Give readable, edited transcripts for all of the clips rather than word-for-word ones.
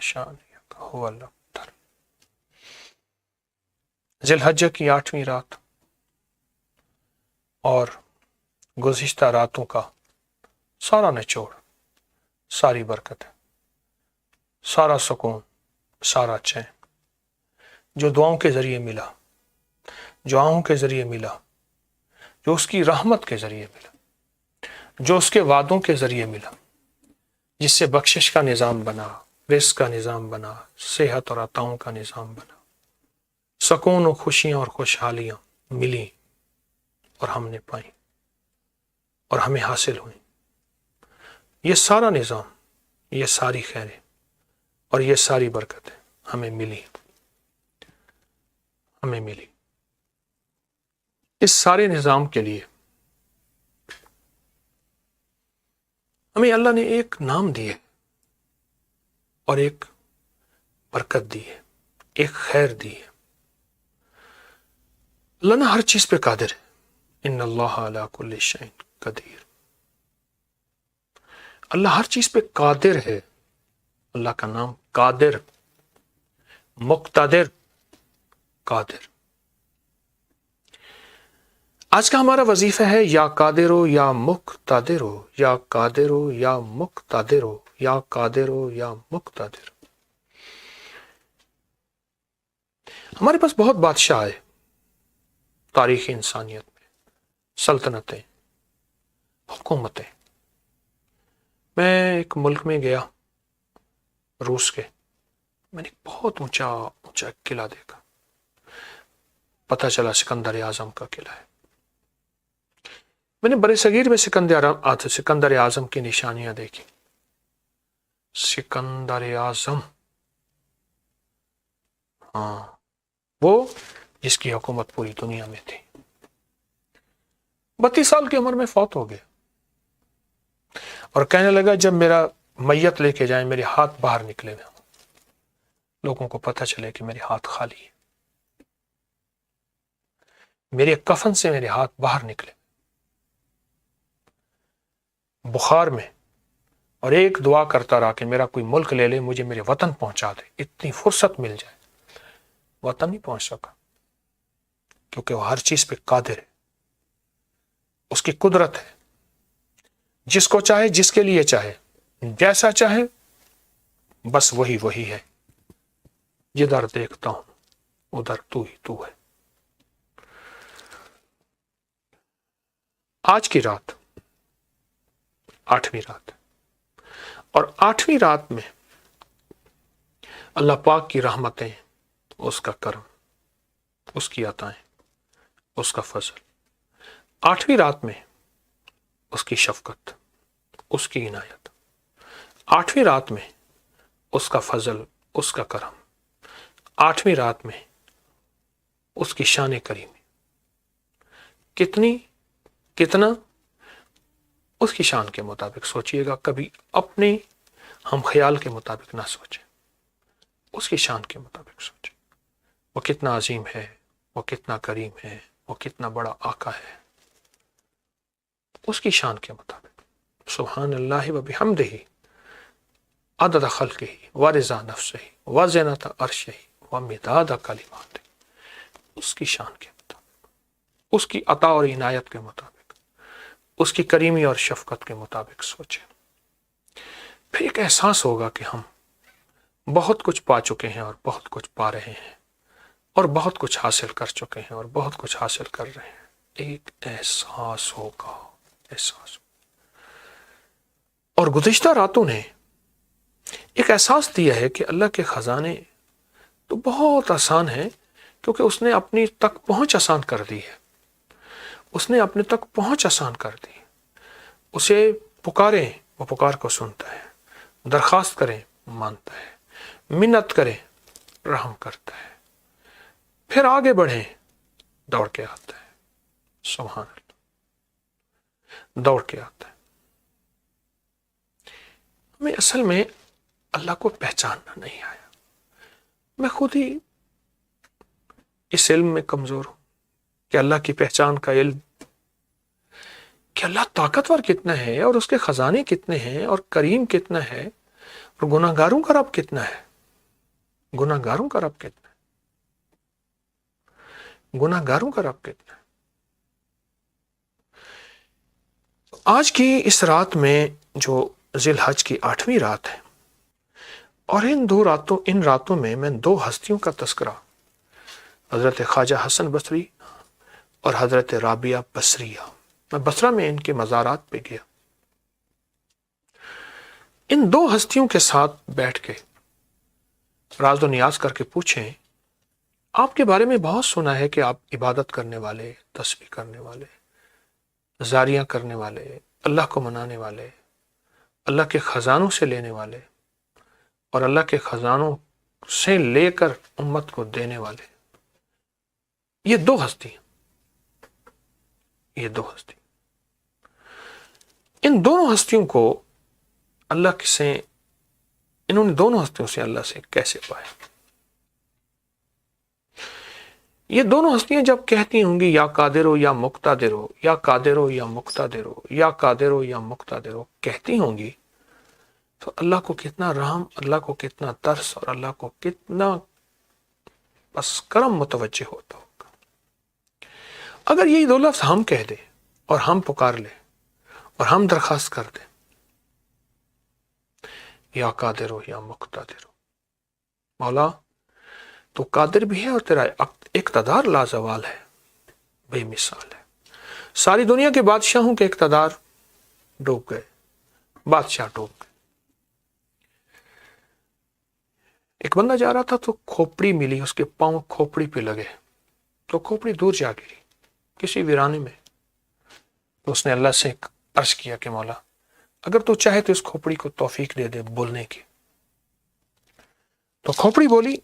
شانئک هو الابتر۔ ذی الحجہ کی 8ویں رات اور گزشتہ راتوں کا سارا نچوڑ، ساری برکت، سارا سکون، سارا چین جو دعاؤں کے ذریعے ملا، جو آہوں کے ذریعے ملا، جو اس کی رحمت کے ذریعے ملا، جو اس کے وعدوں کے ذریعے ملا، جس سے بخشش کا نظام بنا، رزق کا نظام بنا، صحت اور عطاؤں کا نظام بنا، سکون و خوشیاں اور خوشحالیاں ملی اور ہم نے پائیں اور ہمیں حاصل ہوئیں۔ یہ سارا نظام، یہ ساری خیریں اور یہ ساری برکتیں ہمیں ملی، ہمیں ملی۔ اس سارے نظام کے لیے ہمیں اللہ نے ایک نام دیے اور ایک برکت دی ہے، ایک خیر دی ہے۔ اللہ نے ہر چیز پہ قادر ہے۔ ان اللہ علی کل شیء قدیر۔ اللہ ہر چیز پہ قادر ہے۔ اللہ کا نام قادر، مقتدر، قادر۔ آج کا ہمارا وظیفہ ہے یا قادر ہو یا مقتدر ہو، یا قادر ہو یا مقتدر ہو، یا قادر ہو یا مقتدر۔ ہمارے پاس بہت بادشاہ ہے تاریخ انسانیت میں، سلطنتیں، حکومتیں۔ میں ایک ملک میں گیا، روس کے، میں نے ایک بہت اونچا قلعہ دیکھا، پتہ چلا سکندر اعظم کا قلعہ ہے۔ میں نے برے صغیر میں سکندر اعظم کی نشانیاں دیکھی۔ سکندر اعظم، ہاں، وہ جس کی حکومت پوری دنیا میں تھی، 32 سال کی عمر میں فوت ہو گیا اور کہنے لگا جب میرا میت لے کے جائیں میرے ہاتھ باہر نکلے ہوئے ہوں، لوگوں کو پتہ چلے کہ میرے ہاتھ خالی ہے، میرے کفن سے میرے ہاتھ باہر نکلے بخار میں، اور ایک دعا کرتا رہا کہ میرا کوئی ملک لے لے، مجھے میرے وطن پہنچا دے، اتنی فرصت مل جائے۔ وطن نہیں پہنچ سکا کیونکہ وہ ہر چیز پہ قادر ہے، اس کی قدرت ہے، جس کو چاہے، جس کے لیے چاہے، جیسا چاہے، بس وہی ہے۔ جدھر دیکھتا ہوں ادھر تو ہی تو ہے۔ آج کی رات 8ویں رات، اور 8ویں رات میں اللہ پاک کی رحمتیں، اس کا کرم، اس کی عطائیں، اس کا فضل، 8ویں رات میں اس کی شفقت، اس کی عنایت، 8ویں رات میں اس کا فضل، اس کا کرم، 8ویں رات میں اس کی شان کریمی، کتنا اس کی شان کے مطابق سوچئے گا، کبھی اپنے ہم خیال کے مطابق نہ سوچیں، اس کی شان کے مطابق سوچیں۔ وہ کتنا عظیم ہے، وہ کتنا کریم ہے، وہ کتنا بڑا آقا ہے، اس کی شان کے مطابق۔ سبحان اللہ و بحمدہ عدد خلقہ ورضا نفسہ وزنۃ عرشہ ومداد کلماتہ۔ اس کی شان کے مطابق، اس کی عطا اور عنایت کے مطابق، اس کی کریمی اور شفقت کے مطابق سوچیں۔ پھر ایک احساس ہوگا کہ ہم بہت کچھ پا چکے ہیں اور بہت کچھ پا رہے ہیں، اور بہت کچھ حاصل کر چکے ہیں اور بہت کچھ حاصل کر رہے ہیں۔ ایک احساس ہوگا، احساس۔ اور گزشتہ راتوں نے ایک احساس دیا ہے کہ اللہ کے خزانے تو بہت آسان ہیں، کیونکہ اس نے اپنی تک پہنچ آسان کر دی ہے، اس نے اپنے تک پہنچ آسان کر دی۔ اسے پکاریں وہ پکار کو سنتا ہے، درخواست کریں مانتا ہے، منت کریں رحم کرتا ہے، پھر آگے بڑھیں دوڑ کے آتا ہے۔ سبحان اللہ، دوڑ کے آتا ہے۔ ہمیں اصل میں اللہ کو پہچاننا نہیں آیا۔ میں خود ہی اس علم میں کمزور ہوں کہ اللہ کی پہچان کا علم، کہ اللہ طاقتور کتنا ہے اور اس کے خزانے کتنے ہیں اور کریم کتنا ہے اور گناہگاروں کا رب کتنا ہے۔ گناہ گاروں کا رب کتنا ہے؟ گناہ گاروں کا رب کتنا ہے؟ آج کی اس رات میں جو ذی الحج کی 8ویں رات ہے، اور ان راتوں میں 2 ہستیوں کا تذکرہ، حضرت خواجہ حسن بصری اور حضرت رابعہ بصریہ، میں بصرہ میں ان کے مزارات پہ گیا، ان 2 ہستیوں کے ساتھ بیٹھ کے راز و نیاز کر کے پوچھیں، آپ کے بارے میں بہت سنا ہے کہ آپ عبادت کرنے والے، تسبیح کرنے والے، زاریاں کرنے والے، اللہ کو منانے والے، اللہ کے خزانوں سے لینے والے اور اللہ کے خزانوں سے لے کر امت کو دینے والے، یہ 2 ہستی، یہ 2 ہستی، ان دونوں ہستیوں کو اللہ سے، انہوں نے دونوں ہستیوں سے اللہ سے کیسے پایا؟ یہ دونوں ہستیاں جب کہتی ہوں گی یا قادر ہو یا مقتدر ہو، یا قادر ہو یا مقتدر ہو، یا قادر ہو یا مقتدر ہو کہتی ہوں گی، تو اللہ کو کتنا رحم، اللہ کو کتنا ترس اور اللہ کو کتنا بس کرم متوجہ ہوتا ہوگا۔ اگر یہی 2 لفظ ہم کہہ دیں اور ہم پکار لیں اور ہم درخواست کر دیں یا قادر ہو یا مقتدر ہو، مولا تو قادر بھی ہے اور تیرا اقتدار لازوال ہے، بے مثال ہے، ساری دنیا کے بادشاہوں کے اقتدار ڈوب گئے، بادشاہ ڈوب گئے۔ ایک بندہ جا رہا تھا تو کھوپڑی ملی، اس کے پاؤں کھوپڑی پہ لگے تو کھوپڑی دور جا گری کسی ویرانے میں، تو اس نے اللہ سے عرض کیا کہ مولا اگر تو چاہے تو اس کھوپڑی کو توفیق دے دے بولنے کی۔ تو کھوپڑی بولی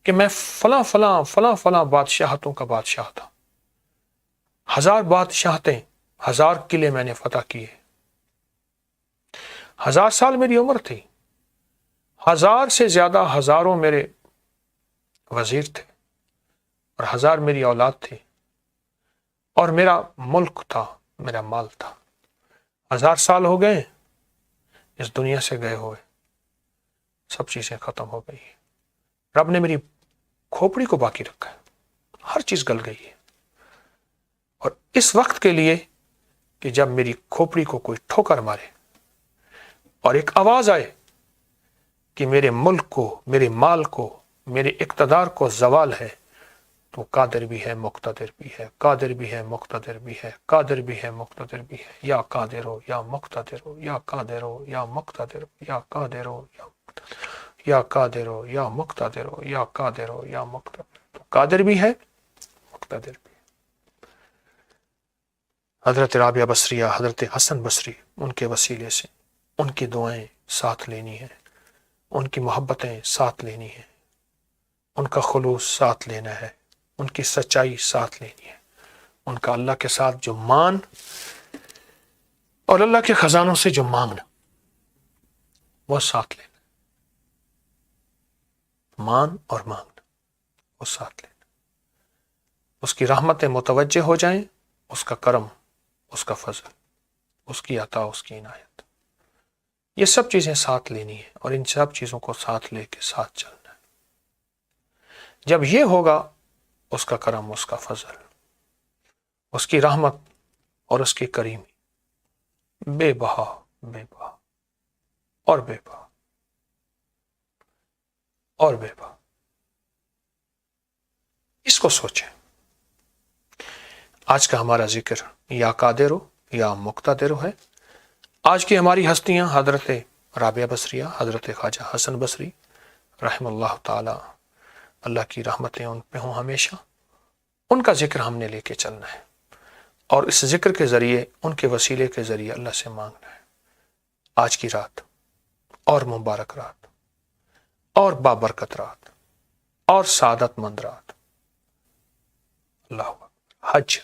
کہ میں فلاں فلاں فلاں فلاں بادشاہتوں کا بادشاہ تھا، 1000 بادشاہتیں، 1000 قلعے میں نے فتح کیے، 1000 سال میری عمر تھی، 1000 سے زیادہ ہزاروں میرے وزیر تھے اور 1000 میری اولاد تھی، اور میرا ملک تھا، میرا مال تھا۔ 1000 سال ہو گئے اس دنیا سے گئے ہوئے، سب چیزیں ختم ہو گئی، رب نے میری کھوپڑی کو باقی رکھا ہے، ہر چیز گل گئی ہے، اور اس وقت کے لیے کہ جب میری کھوپڑی کو کوئی ٹھوکر مارے اور ایک آواز آئے کہ میرے ملک کو، میرے مال کو، میرے اقتدار کو زوال ہے، تو قادر بھی ہے، مقتدر بھی ہے، قادر بھی ہے، مقتدر بھی ہے، قادر بھی ہے، مقتدر بھی ہے، یا قادر ہو یا مقتدر ہو، یا قادر ہو یا مقتدر ہو، یا قادر ہو یا قادر ہو یا مقتدر ہو، یا قادر ہو یا مقتدر، تو قادر بھی ہے، مقتدر بھی ہے۔ حضرت رابعہ بصریہ، حضرت حسن بصری، ان کے وسیلے سے ان کی دعائیں ساتھ لینی ہیں، ان کی محبتیں ساتھ لینی ہیں، ان کا خلوص ساتھ لینا ہے، ان کی سچائی ساتھ لینی ہے، ان کا اللہ کے ساتھ جو مان اور اللہ کے خزانوں سے جو مانگنا، وہ ساتھ لینا، مان اور مانگنا، وہ ساتھ لینا، اس کی رحمتیں متوجہ ہو جائیں، اس کا کرم، اس کا فضل، اس کی عطا، اس کی عنایت، یہ سب چیزیں ساتھ لینی ہے، اور ان سب چیزوں کو ساتھ لے کے ساتھ چلنا ہے۔ جب یہ ہوگا، اس کا کرم، اس کا فضل، اس کی رحمت اور اس کی کریمی بے بہا، بے بہا اور بے بہا اور بے بہا۔ اس کو سوچیں۔ آج کا ہمارا ذکر یا قادر ہو یا مقتدر ہو ہے۔ آج کی ہماری ہستیاں حضرت رابعہ بصریہ، حضرت خواجہ حسن بصری رحم اللہ تعالی، اللہ کی رحمتیں ان پہ ہوں ہمیشہ، ان کا ذکر ہم نے لے کے چلنا ہے، اور اس ذکر کے ذریعے، ان کے وسیلے کے ذریعے اللہ سے مانگنا ہے۔ آج کی رات اور مبارک رات اور بابرکت رات اور سعادت مند رات، اللہ اکبر، حج،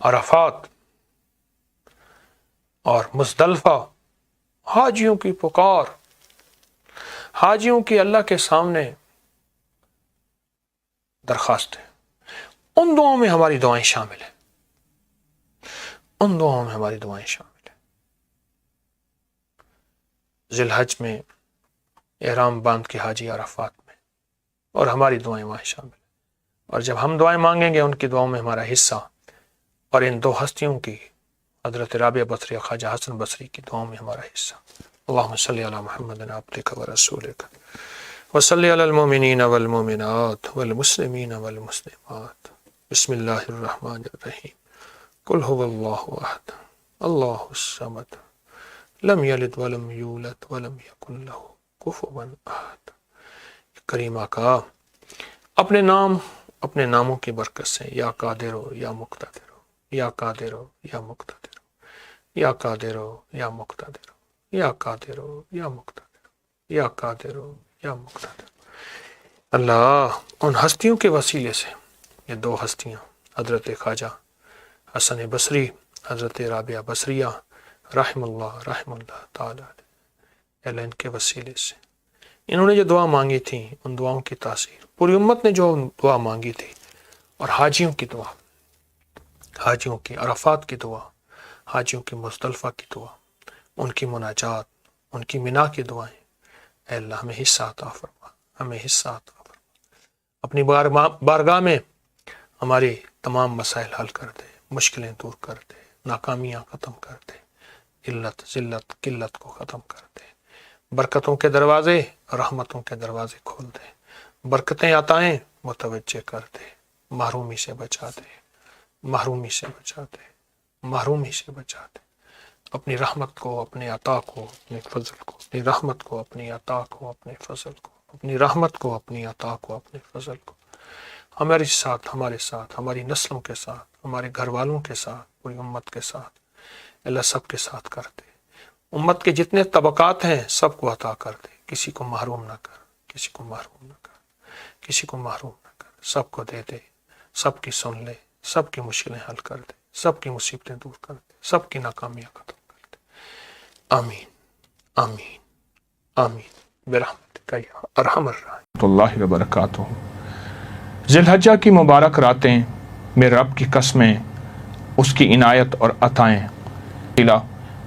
عرفات اور مزدلفہ، حاجیوں کی پکار، حاجیوں کی اللہ کے سامنے درخواست ہے، ان دعاؤں میں ہماری دعائیں شامل ہیں، ان دعاؤں میں ہماری دعائیں شامل ہیں۔ ذی الحج میں احرام باندھ کے حاجی عرفات میں، اور ہماری دعائیں وہاں شامل ہیں۔ اور جب ہم دعائیں مانگیں گے ان کی دعاؤں میں ہمارا حصہ، اور ان دو ہستیوں کی حضرت رابعہ بصری اور خواجہ حسن بصری کی دعاؤں میں ہمارا حصہ۔ اللہم صلی علی محمد عبدک ورسولک وصلی علی المؤمنین والمؤمنات والمسلمین والمسلمات۔ بسم اللہ الرحمن الرحیم۔ قل هو اللہ احد اللہ الصمد لم یلد ولم یولد ولم یکن لہ کفوا احد۔ کریم آقا، اپنے ناموں کی برکت سے، یا قادر ہو یا مقتدر ہو، یا قادر ہو یا مقتدر ہو، یا قادر ہو یا مقتدر ہو، یا قادر ہو یا مقتدر ہو، یا قادر ہو یا مقتدر ہو۔ اللہ، ان ہستیوں کے وسیلے سے، یہ دو ہستیاں حضرت خواجہ حسن بصری، حضرت رابعہ بصریہ رحم اللہ تعالی، اللہ ان کے وسیلے سے انہوں نے جو دعا مانگی تھی، ان دعاؤں کی تاثیر، پوری امت نے جو دعا مانگی تھی، اور حاجیوں کی دعا، حاجیوں کی عرفات کی دعا، حاجیوں کی مزدلفہ کی دعا، ان کی مناجات، ان کی منا کی دعائیں، اے اللہ ہمیں حصہ عطا فرما، ہمیں حصہ عطا فرما، اپنی بارگاہ میں ہماری تمام مسائل حل کر دے، مشکلیں دور کر دے، ناکامیاں ختم کر دے، علت ذلت قلت کو ختم کر دے، برکتوں کے دروازے، رحمتوں کے دروازے کھول دے، برکتیں عطائیں متوجہ کر دے، محرومی سے بچا دے، محرومی سے بچا دے، محرومی سے بچا دے، اپنی رحمت کو، اپنے عطا کو، اپنے فضل کو، اپنی رحمت کو، اپنی عطا کو، اپنے فضل کو، اپنی رحمت کو، اپنی عطا کو، اپنے فضل کو ہمارے ساتھ، ہماری نسلوں کے ساتھ، ہمارے گھر والوں کے ساتھ، پوری امت کے ساتھ، اللہ سب کے ساتھ کر دے۔ امت کے جتنے طبقات ہیں سب کو عطا کر دے، کسی کو محروم نہ کر، کسی کو محروم نہ کر، کسی کو محروم نہ کر، سب کو دے دے، سب کی سن لے، سب کی مشکلیں حل کر دے، سب کی مصیبتیں دور کر دے، سب کی ناکامیاں ختم کر دے۔ آمین آمین آمین برحمتک یا ارحم الراحمین۔ اللہ وبرکاتہ۔ ذی الحجہ کی مبارک راتیں، میرے رب کی قسمیں، اس کی عنایت اور عطائیں،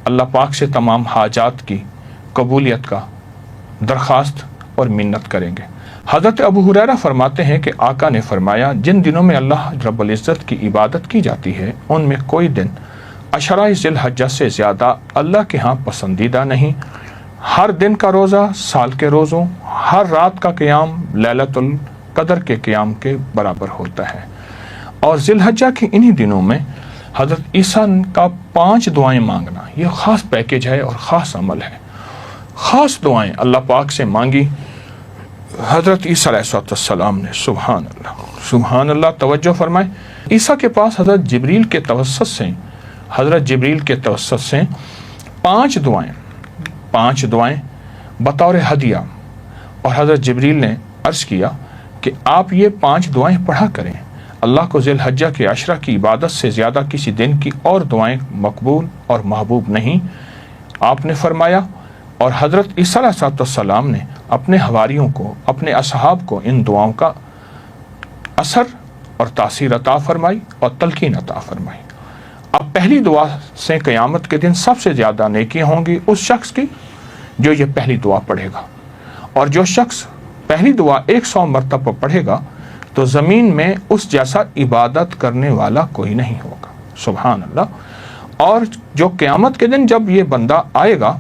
اللہ پاک سے تمام حاجات کی قبولیت کا درخواست اور منت کریں گے۔ حضرت ابو ہریرہ فرماتے ہیں کہ آقا نے فرمایا، جن دنوں میں اللہ رب العزت کی عبادت کی جاتی ہے ان میں کوئی دن عشرہ ذی الحجہ سے زیادہ اللہ کے ہاں پسندیدہ نہیں۔ ہر دن کا روزہ سال کے روزوں، ہر رات کا قیام لیلۃ القدر کے قیام کے برابر ہوتا ہے۔ اور ذی الحجہ کے انہی دنوں میں حضرت عیسیٰ کا 5 دعائیں مانگنا، یہ خاص پیکیج ہے اور خاص عمل ہے۔ خاص دعائیں اللہ پاک سے مانگی حضرت عیسیٰ علیہ السلام نے۔ سبحان اللہ، سبحان اللہ۔ توجہ فرمائیں، عیسیٰ کے پاس حضرت جبریل کے توسط سے 5 دعائیں بطور ہدیہ، اور حضرت جبریل نے عرض کیا کہ آپ یہ 5 دعائیں پڑھا کریں، اللہ کو ذی الحجہ کے عشرہ کی عبادت سے زیادہ کسی دن کی اور دعائیں مقبول اور محبوب نہیں۔ آپ نے فرمایا، اور حضرت عیسیٰ علیہ السلام نے اپنے حواریوں کو، اپنے اصحاب کو ان دعاؤں کا اثر اور تاثیر عطا فرمائی اور تلقین عطا فرمائی۔ اب پہلی دعا سے قیامت کے دن سب سے زیادہ نیکیاں ہوں گی اس شخص کی جو یہ پہلی دعا پڑھے گا، اور جو شخص پہلی دعا 100 مرتبہ پڑھے گا تو زمین میں اس جیسا عبادت کرنے والا کوئی نہیں ہوگا۔ سبحان اللہ۔ اور جو قیامت کے دن جب یہ بندہ آئے گا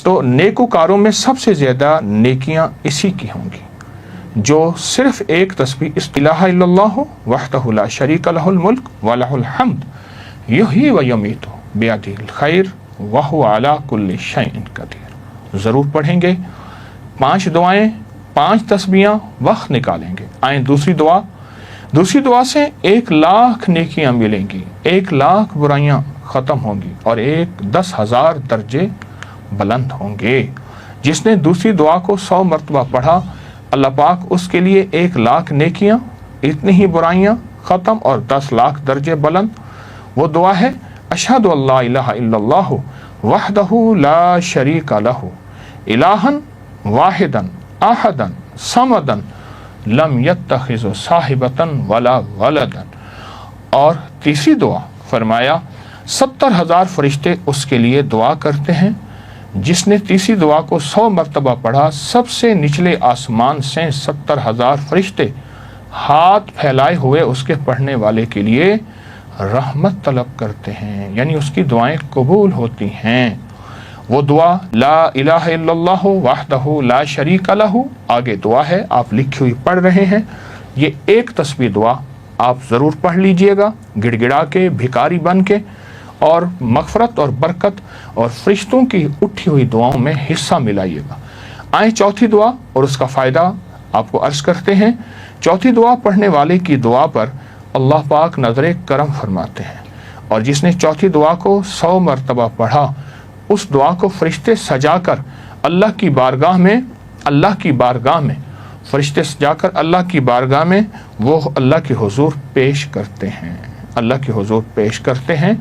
تو نیکوکاروں میں سب سے زیادہ نیکیاں اسی کی ہوں گی جو صرف ایک تسبیح الہ الا اللہ وحدہ لا شریک لہ الملک ولہ الحمد یحیی و یمیت بیدہ الخیر وہو علی کل شیء قدیر ضرور پڑھیں گے۔ 5 دعائیں، 5 تسبیحاں وقت نکالیں گے۔ آئیں دوسری دعا سے 1,00,000 نیکیاں ملیں گی، 1,00,000 برائیاں ختم ہوں گی اور 10,000 درجے بلند ہوں گے۔ جس نے دوسری دعا کو 100 مرتبہ پڑھا، اللہ پاک اس کے لیے 1,00,000 نیکیاں، اتنی ہی برائیاں ختم اور 10,00,000 درجے بلند۔ وہ دعا ہے، اشہد ان لا الہ الا اللہ وحدہ لا شریک لہ الہا واحدا احدا صمدا لم یتخذ صاحبۃ ولا ولدا۔ اور تیسری دعا فرمایا، 70,000 فرشتے اس کے لیے دعا کرتے ہیں جس نے تیسری دعا کو 100 مرتبہ پڑھا سب سے نچلے آسمان سے 70,000 فرشتے ہاتھ پھیلائے ہوئے اس کے پڑھنے والے کے لیے رحمت طلب کرتے ہیں، یعنی اس کی دعائیں قبول ہوتی ہیں۔ وہ دعا لا الہ الا اللہ وحدہ لا شریک لہ، آگے دعا ہے آپ لکھی ہوئی پڑھ رہے ہیں، یہ ایک تسبیح دعا آپ ضرور پڑھ لیجئے گا گڑ گڑا کے، بھکاری بن کے، اور مغفرت اور برکت اور فرشتوں کی اٹھی ہوئی دعاؤں میں حصہ ملائیے گا۔ آئیں چوتھی دعا اور اس کا فائدہ آپ کو عرض کرتے ہیں۔ چوتھی دعا پڑھنے والے کی دعا پر اللہ پاک نظر کرم فرماتے ہیں، اور جس نے چوتھی دعا کو 100 مرتبہ پڑھا اس دعا کو فرشتے سجا کر اللہ کی بارگاہ میں فرشتے سجا کر اللہ کی بارگاہ میں وہ اللہ کے حضور پیش کرتے ہیں،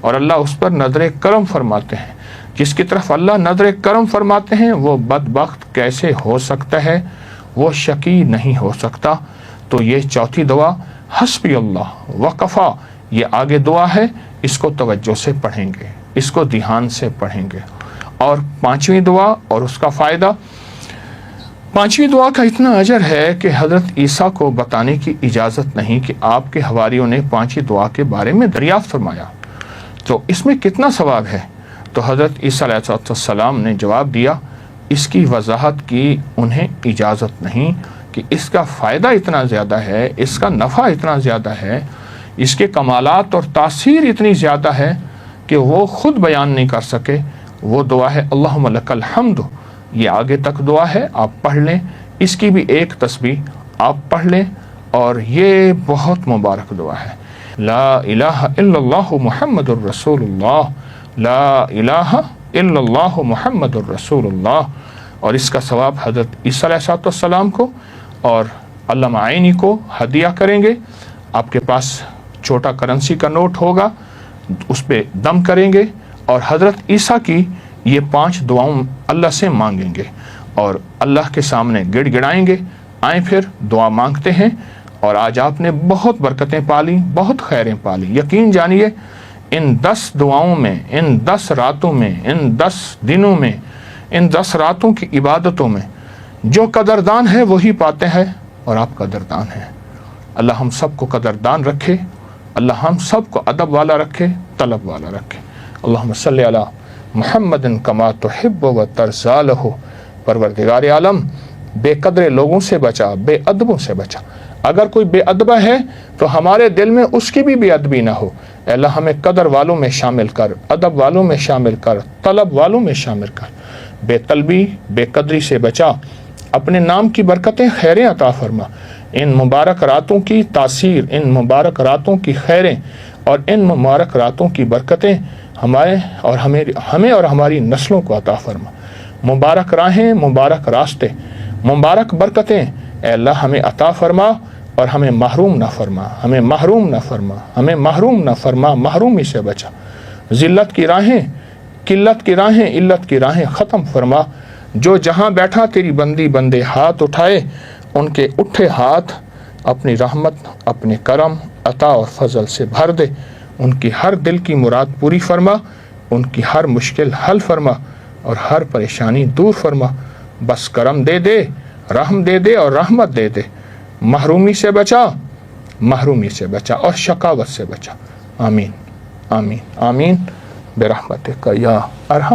اور اللہ اس پر نظر کرم فرماتے ہیں۔ جس کی طرف اللہ نظر کرم فرماتے ہیں وہ بدبخت کیسے ہو سکتا ہے، وہ شقی نہیں ہو سکتا۔ تو یہ چوتھی دعا حسبی اللہ وکفا، یہ آگے دعا ہے، اس کو توجہ سے پڑھیں گے، اس کو دھیان سے پڑھیں گے۔ اور پانچویں دعا اور اس کا فائدہ، پانچویں دعا کا اتنا اجر ہے کہ حضرت عیسیٰ کو بتانے کی اجازت نہیں کہ آپ کے حواریوں نے پانچویں دعا کے بارے میں دریافت فرمایا، تو اس میں کتنا ثواب ہے؟ تو حضرت عیسیٰ علیہ السلام نے جواب دیا اس کی وضاحت کی انہیں اجازت نہیں کہ اس کا فائدہ اتنا زیادہ ہے، اس کا نفع اتنا زیادہ ہے، اس کے کمالات اور تاثیر اتنی زیادہ ہے کہ وہ خود بیان نہیں کر سکے۔ وہ دعا ہے اللہم لک الحمد، یہ آگے تک دعا ہے، آپ پڑھ لیں، اس کی بھی ایک تسبیح آپ پڑھ لیں، اور یہ بہت مبارک دعا ہے۔ لا الہ الا اللہ محمد الرسول اللہ، لا الہ الا اللہ محمد الرسول اللہ، اور اس کا ثواب حضرت عیسیٰ علیہ السلام کو اور علامہ عینی کو ہدیہ کریں گے۔ آپ کے پاس چھوٹا کرنسی کا نوٹ ہوگا، اس پہ دم کریں گے اور حضرت عیسیٰ کی یہ 5 دعاؤں اللہ سے مانگیں گے اور اللہ کے سامنے گڑ گڑائیں گے۔ آئیں پھر دعا مانگتے ہیں، اور آج آپ نے بہت برکتیں پالی، بہت خیریں پالی۔ یقین جانیے ان 10 دعاؤں میں، ان 10 راتوں میں، ان 10 دنوں میں، ان 10 راتوں کی عبادتوں میں جو قدردان ہے وہی پاتے ہیں، اور آپ قدردان ہیں۔ اللہ ہم سب کو قدردان رکھے، اللہ ہم سب کو ادب والا رکھے، طلب والا رکھے۔ اللہم صلی علی محمد کما تحب و ترضی لہ۔ پروردگار عالم بے قدر لوگوں سے بچا، بے ادبوں سے بچا۔ اگر کوئی بے ادبہ ہے تو ہمارے دل میں اس کی بھی بے ادبی نہ ہو۔ اے اللہ ہمیں قدر والوں میں شامل کر، ادب والوں میں شامل کر، طلب والوں میں شامل کر۔ بے طلبی، بے قدری سے بچا، اپنے نام کی برکتیں، خیریں عطا فرما۔ ان مبارک راتوں کی تاثیر، ان مبارک راتوں کی خیریں اور ان مبارک راتوں کی برکتیں ہمیں اور ہماری نسلوں کو عطا فرما۔ مبارک راہیں، مبارک راستے، مبارک برکتیں اے اللہ ہمیں عطا فرما، اور ہمیں محروم نہ فرما، ہمیں محروم نہ فرما، ہمیں محروم نہ فرما، محرومی سے بچا۔ ذلت کی راہیں، قلت کی راہیں، علت کی راہیں ختم فرما۔ جو جہاں بیٹھا تیری بندی بندے ہاتھ اٹھائے، ان کے اٹھے ہاتھ اپنی رحمت، اپنے کرم، عطا اور فضل سے بھر دے۔ ان کی ہر دل کی مراد پوری فرما، ان کی ہر مشکل حل فرما، اور ہر پریشانی دور فرما۔ بس کرم دے دے، رحم دے دے اور رحمت دے دے۔ محرومی سے بچا، محرومی سے بچا اور شقاوت سے بچا۔ آمین آمین آمین برحمتک یا ارحم